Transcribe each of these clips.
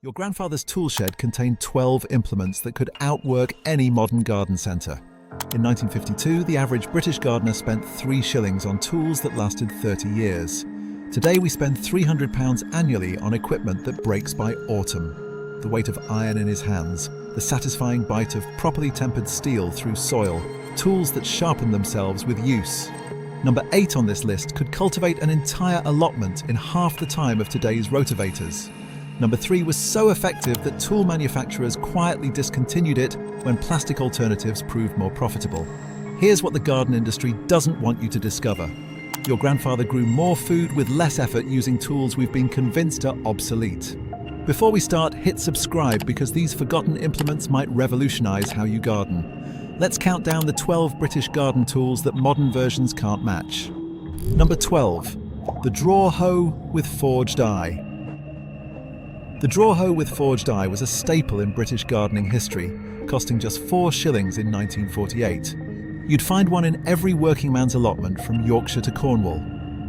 Your grandfather's tool shed contained 12 implements that could outwork any modern garden centre. In 1952, the average British gardener spent 3 shillings on tools that lasted 30 years. Today we spend £300 annually on equipment that breaks by autumn. The weight of iron in his hands, the satisfying bite of properly tempered steel through soil, tools that sharpen themselves with use. Number 8 on this list could cultivate an entire allotment in half the time of today's rotavators. Number 3 was so effective that tool manufacturers quietly discontinued it when plastic alternatives proved more profitable. Here's what the garden industry doesn't want you to discover. Your grandfather grew more food with less effort using tools we've been convinced are obsolete. Before we start, hit subscribe because these forgotten implements might revolutionize how you garden. Let's count down the 12 British garden tools that modern versions can't match. Number 12. The draw hoe with forged eye. The draw hoe with forged eye was a staple in British gardening history, costing just 4 shillings in 1948. You'd find one in every working man's allotment from Yorkshire to Cornwall.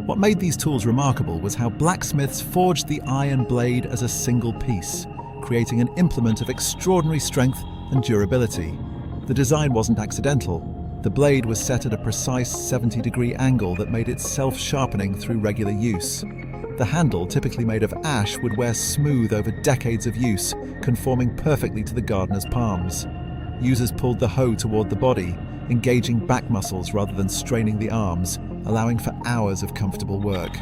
What made these tools remarkable was how blacksmiths forged the eye and blade as a single piece, creating an implement of extraordinary strength and durability. The design wasn't accidental. The blade was set at a precise 70-degree angle that made it self-sharpening through regular use. The handle, typically made of ash, would wear smooth over decades of use, conforming perfectly to the gardener's palms. Users pulled the hoe toward the body, engaging back muscles rather than straining the arms, allowing for hours of comfortable work.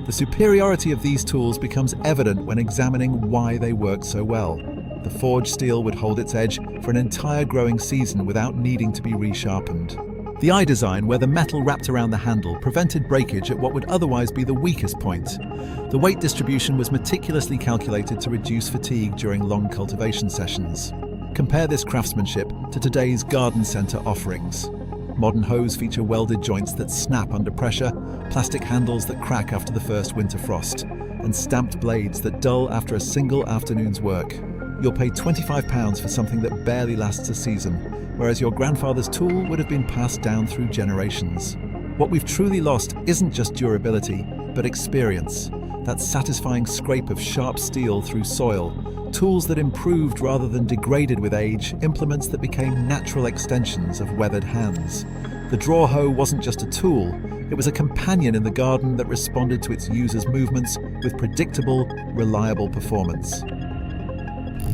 The superiority of these tools becomes evident when examining why they work so well. The forged steel would hold its edge for an entire growing season without needing to be resharpened. The eye design, where the metal wrapped around the handle, prevented breakage at what would otherwise be the weakest point. The weight distribution was meticulously calculated to reduce fatigue during long cultivation sessions. Compare this craftsmanship to today's garden centre offerings. Modern hoes feature welded joints that snap under pressure, plastic handles that crack after the first winter frost, and stamped blades that dull after a single afternoon's work. You'll pay £25 for something that barely lasts a season, whereas your grandfather's tool would have been passed down through generations. What we've truly lost isn't just durability, but experience. That satisfying scrape of sharp steel through soil, tools that improved rather than degraded with age, implements that became natural extensions of weathered hands. The draw hoe wasn't just a tool, it was a companion in the garden that responded to its users' movements with predictable, reliable performance.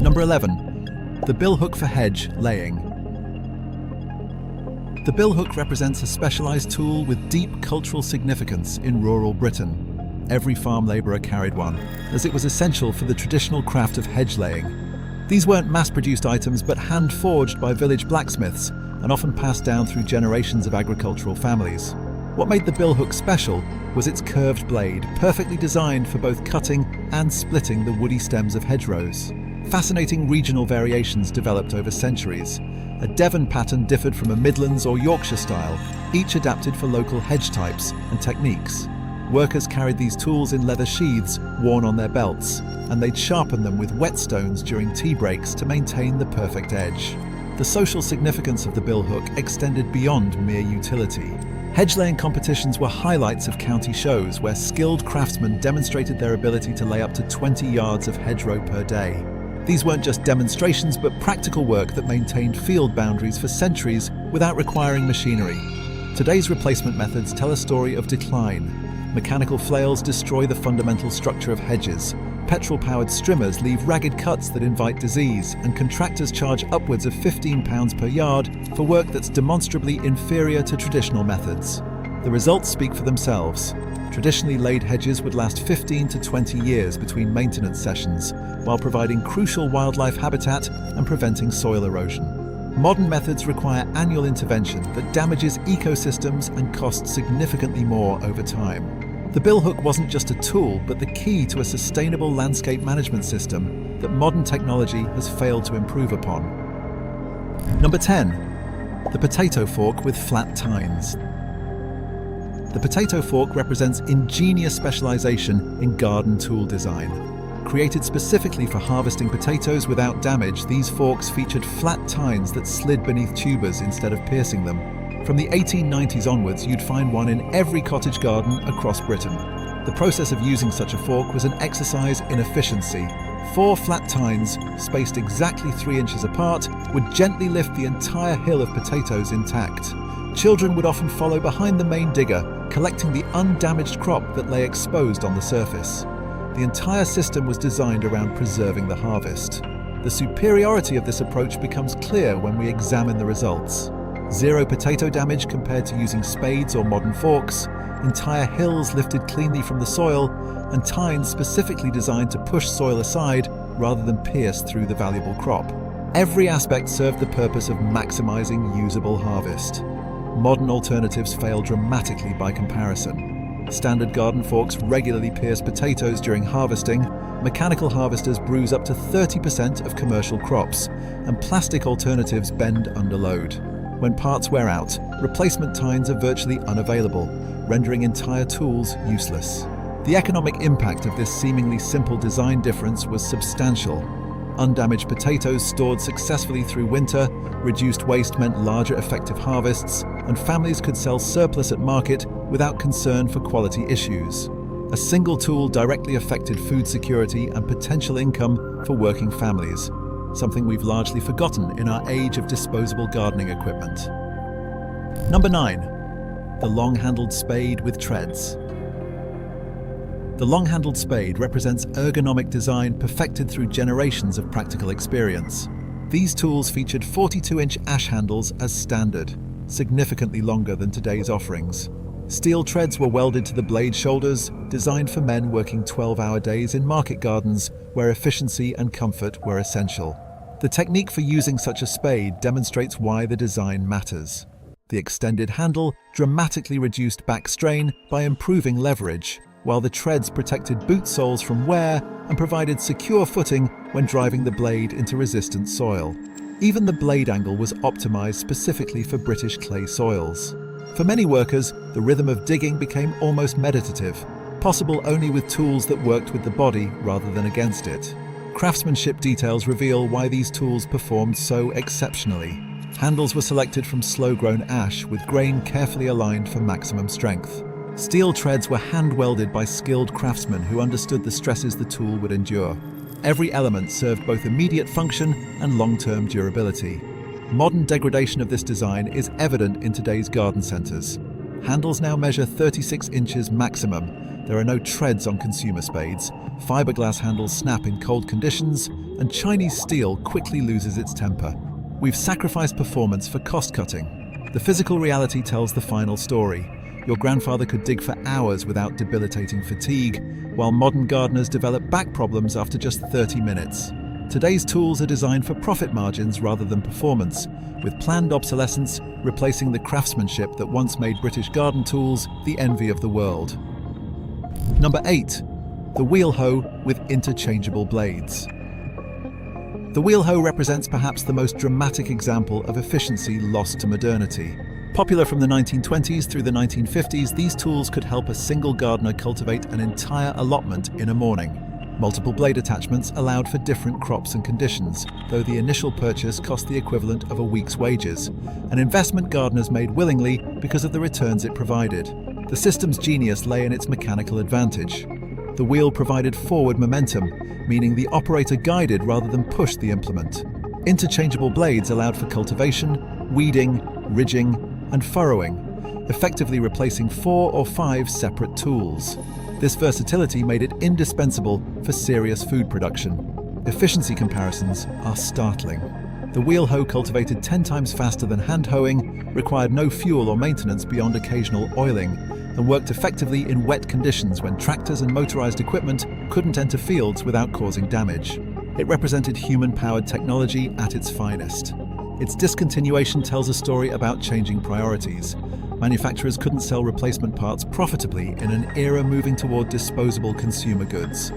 Number 11. The billhook for hedge laying. The billhook represents a specialised tool with deep cultural significance in rural Britain. Every farm labourer carried one, as it was essential for the traditional craft of hedge laying. These weren't mass-produced items but hand-forged by village blacksmiths and often passed down through generations of agricultural families. What made the billhook special was its curved blade, perfectly designed for both cutting and splitting the woody stems of hedgerows. Fascinating regional variations developed over centuries. A Devon pattern differed from a Midlands or Yorkshire style, each adapted for local hedge types and techniques. Workers carried these tools in leather sheaths worn on their belts, and they'd sharpen them with whetstones during tea breaks to maintain the perfect edge. The social significance of the billhook extended beyond mere utility. Hedge laying competitions were highlights of county shows where skilled craftsmen demonstrated their ability to lay up to 20 yards of hedgerow per day. These weren't just demonstrations but practical work that maintained field boundaries for centuries without requiring machinery. Today's replacement methods tell a story of decline. Mechanical flails destroy the fundamental structure of hedges. Petrol-powered strimmers leave ragged cuts that invite disease, and contractors charge upwards of £15 per yard for work that's demonstrably inferior to traditional methods. The results speak for themselves. Traditionally laid hedges would last 15 to 20 years between maintenance sessions, while providing crucial wildlife habitat and preventing soil erosion. Modern methods require annual intervention that damages ecosystems and costs significantly more over time. The billhook wasn't just a tool, but the key to a sustainable landscape management system that modern technology has failed to improve upon. Number 10. The potato fork with flat tines. The potato fork represents ingenious specialization in garden tool design. Created specifically for harvesting potatoes without damage, these forks featured flat tines that slid beneath tubers instead of piercing them. From the 1890s onwards, you'd find one in every cottage garden across Britain. The process of using such a fork was an exercise in efficiency. 4 flat tines, spaced exactly 3 inches apart, would gently lift the entire hill of potatoes intact. Children would often follow behind the main digger, collecting the undamaged crop that lay exposed on the surface. The entire system was designed around preserving the harvest. The superiority of this approach becomes clear when we examine the results. 0 potato damage compared to using spades or modern forks, entire hills lifted cleanly from the soil, and tines specifically designed to push soil aside rather than pierce through the valuable crop. Every aspect served the purpose of maximizing usable harvest. Modern alternatives fail dramatically by comparison. Standard garden forks regularly pierce potatoes during harvesting, mechanical harvesters bruise up to 30% of commercial crops, and plastic alternatives bend under load. When parts wear out, replacement tines are virtually unavailable, rendering entire tools useless. The economic impact of this seemingly simple design difference was substantial. Undamaged potatoes stored successfully through winter, reduced waste meant larger effective harvests, and families could sell surplus at market without concern for quality issues. A single tool directly affected food security and potential income for working families, something we've largely forgotten in our age of disposable gardening equipment. Number 9. The long-handled spade with treads. The long-handled spade represents ergonomic design perfected through generations of practical experience. These tools featured 42-inch ash handles as standard, significantly longer than today's offerings. Steel treads were welded to the blade shoulders, designed for men working 12-hour days in market gardens where efficiency and comfort were essential. The technique for using such a spade demonstrates why the design matters. The extended handle dramatically reduced back strain by improving leverage, while the treads protected boot soles from wear and provided secure footing when driving the blade into resistant soil. Even the blade angle was optimized specifically for British clay soils. For many workers, the rhythm of digging became almost meditative, possible only with tools that worked with the body rather than against it. Craftsmanship details reveal why these tools performed so exceptionally. Handles were selected from slow-grown ash with grain carefully aligned for maximum strength. Steel treads were hand-welded by skilled craftsmen who understood the stresses the tool would endure. Every element served both immediate function and long-term durability. Modern degradation of this design is evident in today's garden centers. Handles now measure 36 inches maximum. There are no treads on consumer spades. Fiberglass handles snap in cold conditions, and Chinese steel quickly loses its temper. We've sacrificed performance for cost-cutting. The physical reality tells the final story. Your grandfather could dig for hours without debilitating fatigue, while modern gardeners develop back problems after just 30 minutes. Today's tools are designed for profit margins rather than performance, with planned obsolescence replacing the craftsmanship that once made British garden tools the envy of the world. Number 8. The wheel hoe with interchangeable blades. The wheel hoe represents perhaps the most dramatic example of efficiency lost to modernity. Popular from the 1920s through the 1950s, these tools could help a single gardener cultivate an entire allotment in a morning. Multiple blade attachments allowed for different crops and conditions, though the initial purchase cost the equivalent of a week's wages, an investment gardeners made willingly because of the returns it provided. The system's genius lay in its mechanical advantage. The wheel provided forward momentum, meaning the operator guided rather than pushed the implement. Interchangeable blades allowed for cultivation, weeding, ridging, and furrowing, effectively replacing 4 or 5 separate tools. This versatility made it indispensable for serious food production. Efficiency comparisons are startling. The wheel hoe cultivated 10 times faster than hand hoeing, required no fuel or maintenance beyond occasional oiling, and worked effectively in wet conditions when tractors and motorized equipment couldn't enter fields without causing damage. It represented human-powered technology at its finest. Its discontinuation tells a story about changing priorities. Manufacturers couldn't sell replacement parts profitably in an era moving toward disposable consumer goods.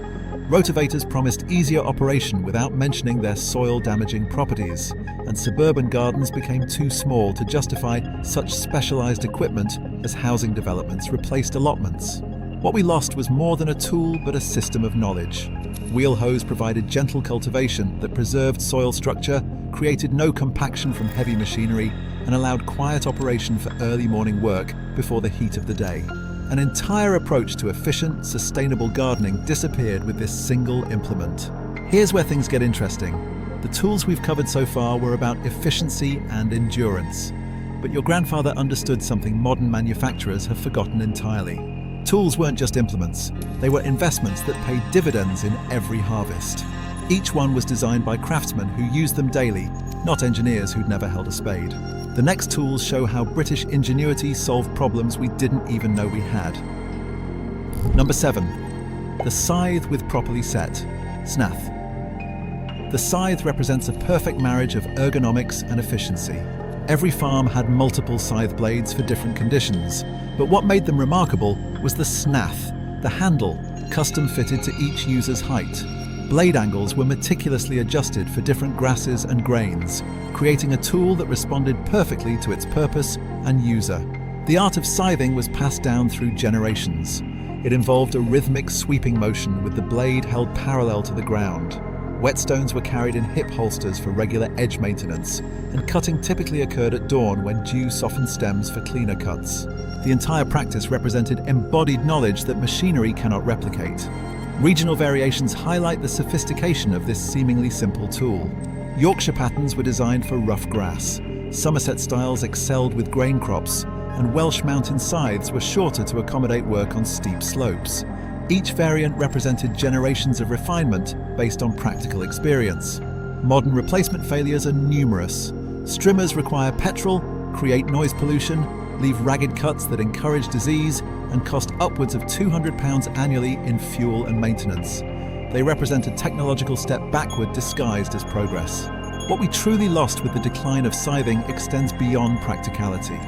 Rotavators promised easier operation without mentioning their soil-damaging properties, and suburban gardens became too small to justify such specialized equipment as housing developments replaced allotments. What we lost was more than a tool but a system of knowledge. Wheel hoes provided gentle cultivation that preserved soil structure, created no compaction from heavy machinery, and allowed quiet operation for early morning work before the heat of the day. An entire approach to efficient, sustainable gardening disappeared with this single implement. Here's where things get interesting. The tools we've covered so far were about efficiency and endurance. But your grandfather understood something modern manufacturers have forgotten entirely. Tools weren't just implements, they were investments that paid dividends in every harvest. Each one was designed by craftsmen who used them daily, not engineers who'd never held a spade. The next tools show how British ingenuity solved problems we didn't even know we had. Number 7. The scythe with properly set, snath. The scythe represents a perfect marriage of ergonomics and efficiency. Every farm had multiple scythe blades for different conditions, but what made them remarkable was the snath, the handle, custom fitted to each user's height. Blade angles were meticulously adjusted for different grasses and grains, creating a tool that responded perfectly to its purpose and user. The art of scything was passed down through generations. It involved a rhythmic sweeping motion with the blade held parallel to the ground. Whetstones were carried in hip holsters for regular edge maintenance, and cutting typically occurred at dawn when dew softened stems for cleaner cuts. The entire practice represented embodied knowledge that machinery cannot replicate. Regional variations highlight the sophistication of this seemingly simple tool. Yorkshire patterns were designed for rough grass, Somerset styles excelled with grain crops, and Welsh mountain scythes were shorter to accommodate work on steep slopes. Each variant represented generations of refinement based on practical experience. Modern replacement failures are numerous. Strimmers require petrol, create noise pollution, leave ragged cuts that encourage disease, and cost upwards of £200 annually in fuel and maintenance. They represent a technological step backward disguised as progress. What we truly lost with the decline of scything extends beyond practicality.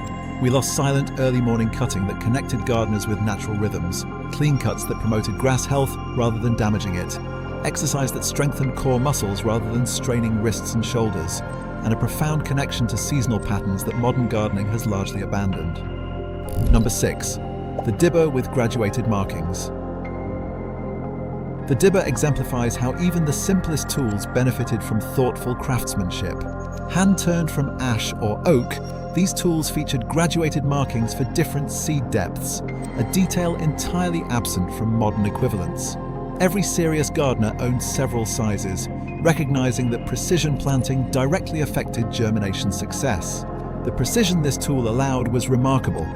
We lost silent early morning cutting that connected gardeners with natural rhythms, clean cuts that promoted grass health rather than damaging it, exercise that strengthened core muscles rather than straining wrists and shoulders, and a profound connection to seasonal patterns that modern gardening has largely abandoned. Number 6. The dibber with graduated markings. The dibber exemplifies how even the simplest tools benefited from thoughtful craftsmanship. Hand-turned from ash or oak, these tools featured graduated markings for different seed depths, a detail entirely absent from modern equivalents. Every serious gardener owned several sizes, recognizing that precision planting directly affected germination success. The precision this tool allowed was remarkable.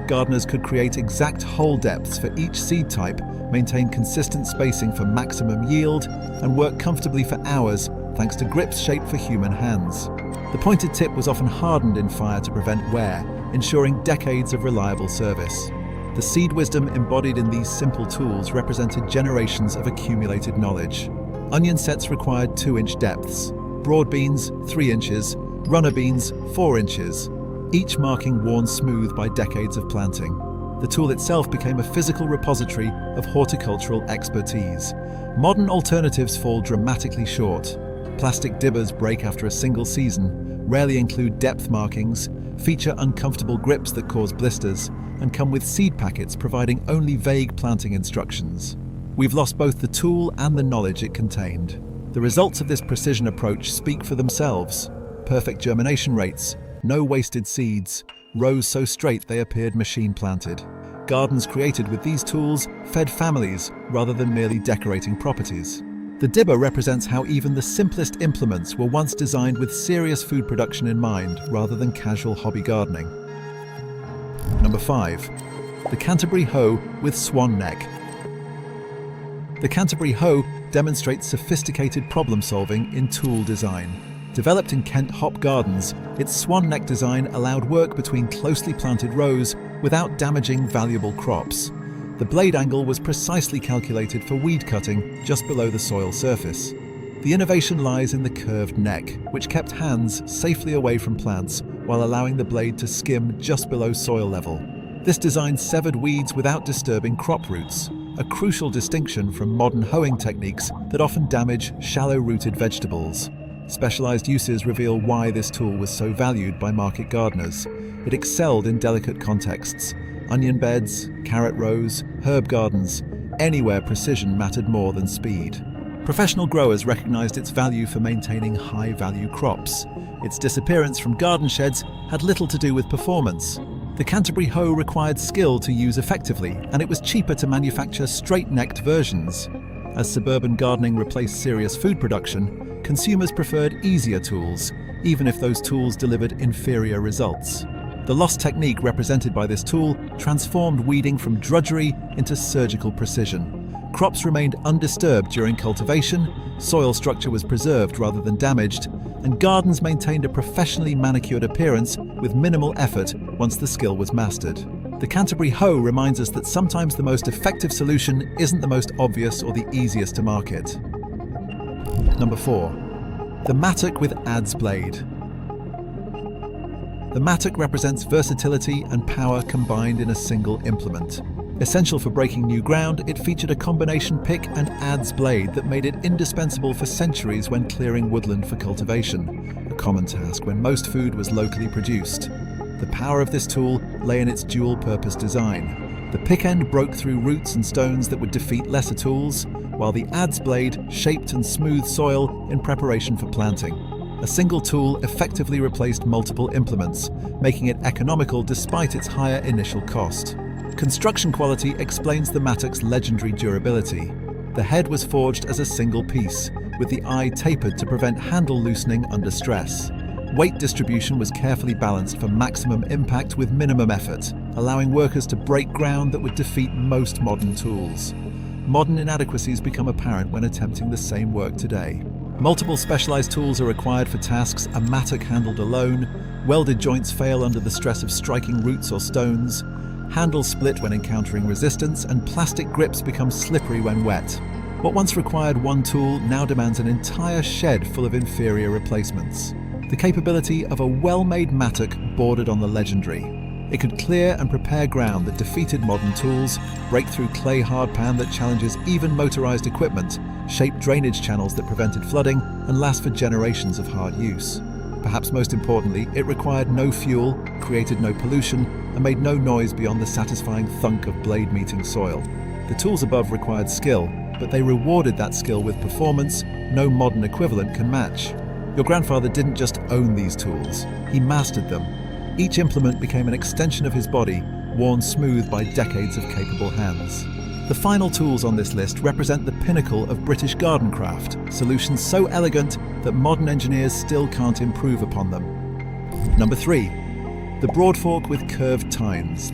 Gardeners could create exact hole depths for each seed type, maintain consistent spacing for maximum yield, and work comfortably for hours thanks to grips shaped for human hands. The pointed tip was often hardened in fire to prevent wear, ensuring decades of reliable service. The seed wisdom embodied in these simple tools represented generations of accumulated knowledge. Onion sets required 2-inch depths, broad beans 3 inches, runner beans 4 inches, each marking worn smooth by decades of planting. The tool itself became a physical repository of horticultural expertise. Modern alternatives fall dramatically short. Plastic dibbers break after a single season, rarely include depth markings, feature uncomfortable grips that cause blisters, and come with seed packets providing only vague planting instructions. We've lost both the tool and the knowledge it contained. The results of this precision approach speak for themselves. Perfect germination rates, no wasted seeds, rows so straight they appeared machine-planted. Gardens created with these tools fed families rather than merely decorating properties. The dibber represents how even the simplest implements were once designed with serious food production in mind rather than casual hobby gardening. Number 5. The Canterbury hoe with swan neck. The Canterbury hoe demonstrates sophisticated problem-solving in tool design. Developed in Kent hop gardens, its swan neck design allowed work between closely planted rows without damaging valuable crops. The blade angle was precisely calculated for weed cutting just below the soil surface. The innovation lies in the curved neck, which kept hands safely away from plants while allowing the blade to skim just below soil level. This design severed weeds without disturbing crop roots, a crucial distinction from modern hoeing techniques that often damage shallow-rooted vegetables. Specialized uses reveal why this tool was so valued by market gardeners. It excelled in delicate contexts: onion beds, carrot rows, herb gardens, anywhere precision mattered more than speed. Professional growers recognized its value for maintaining high-value crops. Its disappearance from garden sheds had little to do with performance. The Canterbury hoe required skill to use effectively, and it was cheaper to manufacture straight-necked versions. As suburban gardening replaced serious food production, consumers preferred easier tools, even if those tools delivered inferior results. The lost technique represented by this tool transformed weeding from drudgery into surgical precision. Crops remained undisturbed during cultivation, soil structure was preserved rather than damaged, and gardens maintained a professionally manicured appearance with minimal effort once the skill was mastered. The Canterbury hoe reminds us that sometimes the most effective solution isn't the most obvious or the easiest to market. Number 4. The mattock with adze blade. The mattock represents versatility and power combined in a single implement. Essential for breaking new ground, it featured a combination pick and adze blade that made it indispensable for centuries when clearing woodland for cultivation, a common task when most food was locally produced. The power of this tool lay in its dual-purpose design. The pick end broke through roots and stones that would defeat lesser tools, while the adze blade shaped and smoothed soil in preparation for planting. A single tool effectively replaced multiple implements, making it economical despite its higher initial cost. Construction quality explains the mattock's legendary durability. The head was forged as a single piece, with the eye tapered to prevent handle loosening under stress. Weight distribution was carefully balanced for maximum impact with minimum effort, allowing workers to break ground that would defeat most modern tools. Modern inadequacies become apparent when attempting the same work today. Multiple specialized tools are required for tasks a mattock handled alone, welded joints fail under the stress of striking roots or stones, handles split when encountering resistance, and plastic grips become slippery when wet. What once required one tool now demands an entire shed full of inferior replacements. The capability of a well-made mattock bordered on the legendary. It could clear and prepare ground that defeated modern tools, break through clay hardpan that challenges even motorized equipment, shape drainage channels that prevented flooding, and last for generations of hard use. Perhaps most importantly, it required no fuel, created no pollution, and made no noise beyond the satisfying thunk of blade meeting soil. The tools above required skill, but they rewarded that skill with performance no modern equivalent can match. Your grandfather didn't just own these tools, he mastered them. Each implement became an extension of his body, worn smooth by decades of capable hands. The final tools on this list represent the pinnacle of British garden craft, solutions so elegant that modern engineers still can't improve upon them. Number 3. The broadfork with curved tines.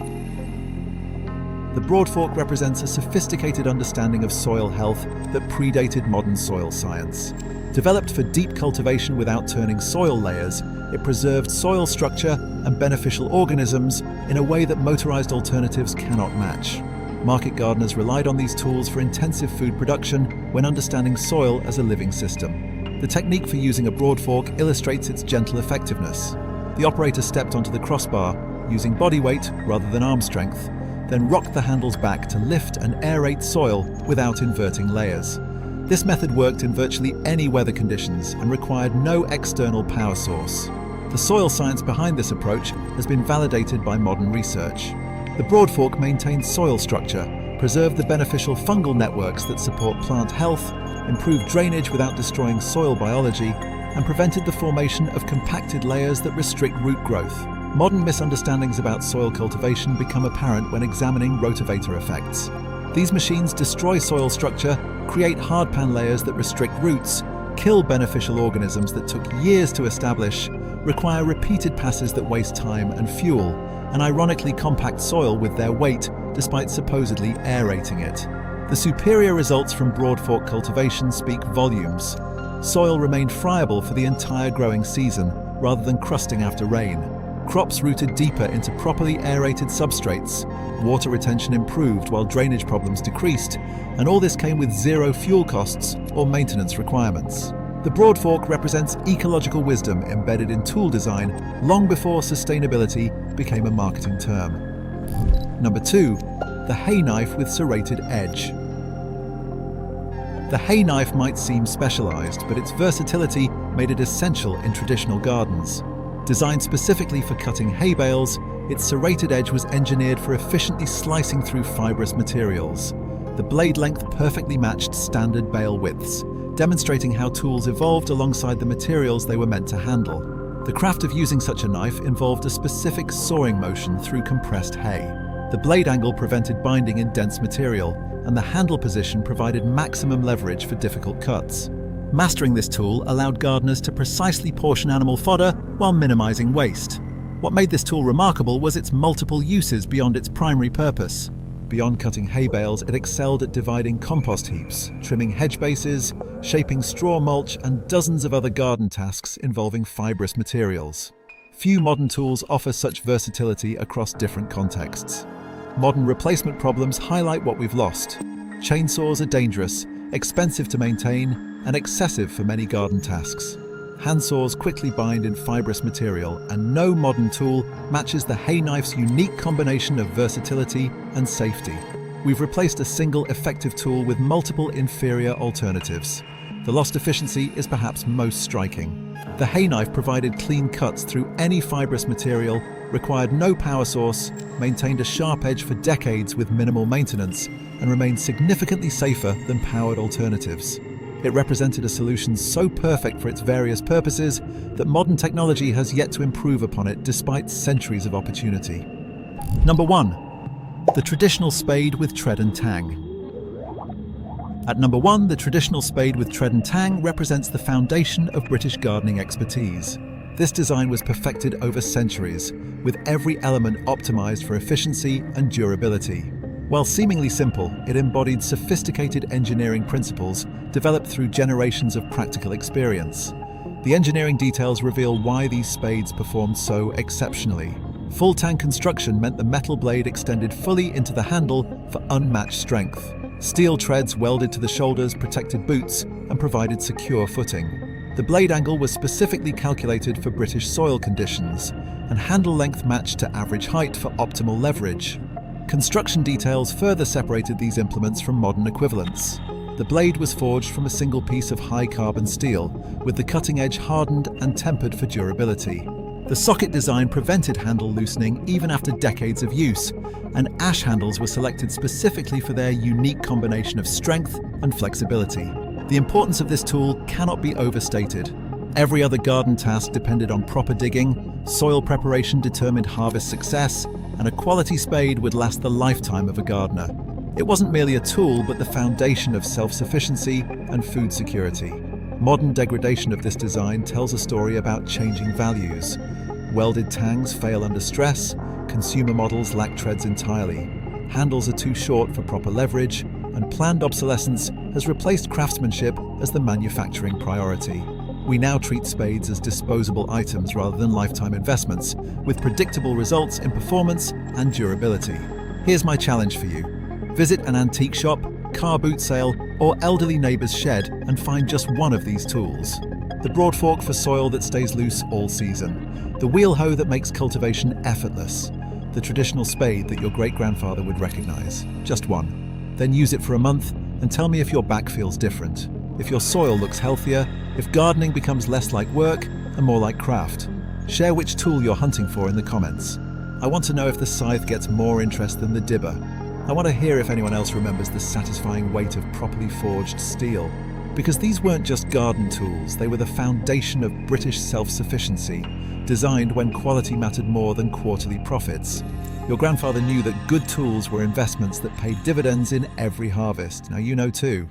The broadfork represents a sophisticated understanding of soil health that predated modern soil science. Developed for deep cultivation without turning soil layers, it preserved soil structure and beneficial organisms in a way that motorized alternatives cannot match. Market gardeners relied on these tools for intensive food production when understanding soil as a living system. The technique for using a broadfork illustrates its gentle effectiveness. The operator stepped onto the crossbar, using body weight rather than arm strength, then rocked the handles back to lift and aerate soil without inverting layers. This method worked in virtually any weather conditions and required no external power source. The soil science behind this approach has been validated by modern research. The broadfork maintained soil structure, preserved the beneficial fungal networks that support plant health, improved drainage without destroying soil biology, and prevented the formation of compacted layers that restrict root growth. Modern misunderstandings about soil cultivation become apparent when examining rotavator effects. These machines destroy soil structure, create hardpan layers that restrict roots, kill beneficial organisms that took years to establish, require repeated passes that waste time and fuel, and ironically compact soil with their weight despite supposedly aerating it. The superior results from broadfork cultivation speak volumes. Soil remained friable for the entire growing season, rather than crusting after rain. Crops rooted deeper into properly aerated substrates. Water retention improved while drainage problems decreased, and all this came with zero fuel costs or maintenance requirements. The broadfork represents ecological wisdom embedded in tool design long before sustainability became a marketing term. Number 2. The hay knife with serrated edge. The hay knife might seem specialized, but its versatility made it essential in traditional gardens. Designed specifically for cutting hay bales, its serrated edge was engineered for efficiently slicing through fibrous materials. The blade length perfectly matched standard bale widths, demonstrating how tools evolved alongside the materials they were meant to handle. The craft of using such a knife involved a specific sawing motion through compressed hay. The blade angle prevented binding in dense material, and the handle position provided maximum leverage for difficult cuts. Mastering this tool allowed gardeners to precisely portion animal fodder while minimizing waste. What made this tool remarkable was its multiple uses beyond its primary purpose. Beyond cutting hay bales, it excelled at dividing compost heaps, trimming hedge bases, shaping straw mulch, and dozens of other garden tasks involving fibrous materials. Few modern tools offer such versatility across different contexts. Modern replacement problems highlight what we've lost. Chainsaws are dangerous, expensive to maintain, and excessive for many garden tasks. Handsaws quickly bind in fibrous material, and no modern tool matches the hay knife's unique combination of versatility and safety. We've replaced a single effective tool with multiple inferior alternatives. The lost efficiency is perhaps most striking. The hay knife provided clean cuts through any fibrous material, required no power source, maintained a sharp edge for decades with minimal maintenance, and remained significantly safer than powered alternatives. It represented a solution so perfect for its various purposes that modern technology has yet to improve upon it despite centuries of opportunity. Number 1. The traditional spade with tread and tang. At number 1, the traditional spade with tread and tang represents the foundation of British gardening expertise. This design was perfected over centuries, with every element optimized for efficiency and durability. While seemingly simple, it embodied sophisticated engineering principles developed through generations of practical experience. The engineering details reveal why these spades performed so exceptionally. Full tang construction meant the metal blade extended fully into the handle for unmatched strength. Steel treads welded to the shoulders protected boots and provided secure footing. The blade angle was specifically calculated for British soil conditions, and handle length matched to average height for optimal leverage. Construction details further separated these implements from modern equivalents. The blade was forged from a single piece of high-carbon steel, with the cutting edge hardened and tempered for durability. The socket design prevented handle loosening even after decades of use, and ash handles were selected specifically for their unique combination of strength and flexibility. The importance of this tool cannot be overstated. Every other garden task depended on proper digging, soil preparation determined harvest success, and a quality spade would last the lifetime of a gardener. It wasn't merely a tool, but the foundation of self-sufficiency and food security. Modern degradation of this design tells a story about changing values. Welded tangs fail under stress, consumer models lack treads entirely, handles are too short for proper leverage, and planned obsolescence has replaced craftsmanship as the manufacturing priority. We now treat spades as disposable items rather than lifetime investments, with predictable results in performance and durability. Here's my challenge for you. Visit an antique shop, car boot sale, or elderly neighbor's shed and find just one of these tools. The broad fork for soil that stays loose all season. The wheel hoe that makes cultivation effortless. The traditional spade that your great-grandfather would recognize. Just one. Then use it for a month and tell me if your back feels different. If your soil looks healthier, if gardening becomes less like work and more like craft. Share which tool you're hunting for in the comments. I want to know if the scythe gets more interest than the dibber. I want to hear if anyone else remembers the satisfying weight of properly forged steel. Because these weren't just garden tools, they were the foundation of British self-sufficiency, designed when quality mattered more than quarterly profits. Your grandfather knew that good tools were investments that paid dividends in every harvest. Now you know too.